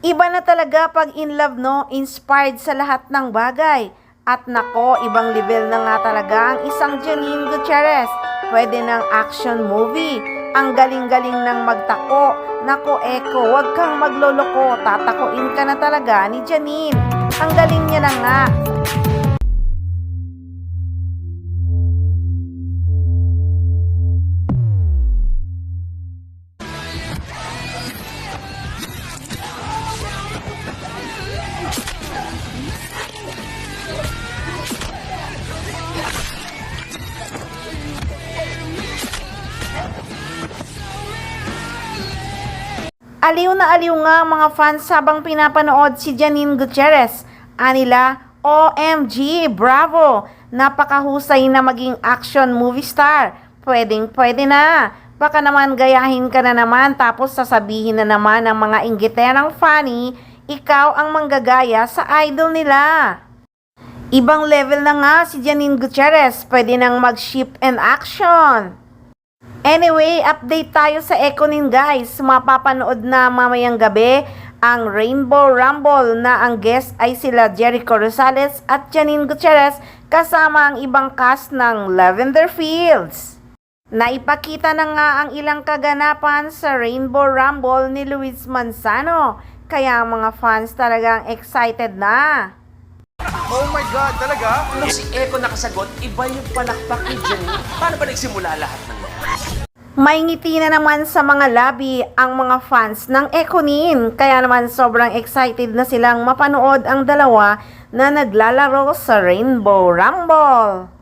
Iba na talaga pag in love, no? Inspired sa lahat ng bagay. At nako, ibang level na nga talaga ang isang Janine Gutierrez. Pwede ng action movie. Ang galing-galing ng magtako. Nako, Eko, wag kang magloloko. Tatakuin ka na talaga ni Janine. Ang galing niya na nga. Aliw na aliw nga ang mga fans habang pinapanood si Janine Gutierrez. Anila, OMG, bravo! Napakahusay na maging action movie star. Pwedeng-pwede na. Baka naman gayahin ka na naman tapos sasabihin na naman ng mga inggiterang funny, ikaw ang manggagaya sa idol nila. Ibang level na nga si Janine Gutierrez. Pwede nang mag-ship and action. Anyway, update tayo sa Ekonin guys. Mapapanood na mamayang gabi ang Rainbow Rumble na ang guest ay sila Jericho Rosales at Janine Gutierrez kasama ang ibang cast ng Lavender Fields. Naipakita na nga ang ilang kaganapan sa Rainbow Rumble ni Luis Manzano, kaya ang mga fans talagang excited na. Oh my God, talaga? Nung si Eko nakasagot, iba yung palakpak ni Janine. Paano ba nagsimula lahat ng yan? May ngiti na naman sa mga labi ang mga fans ng Ekonin, kaya naman sobrang excited na silang mapanood ang dalawa na naglalaro sa Rainbow Rumble.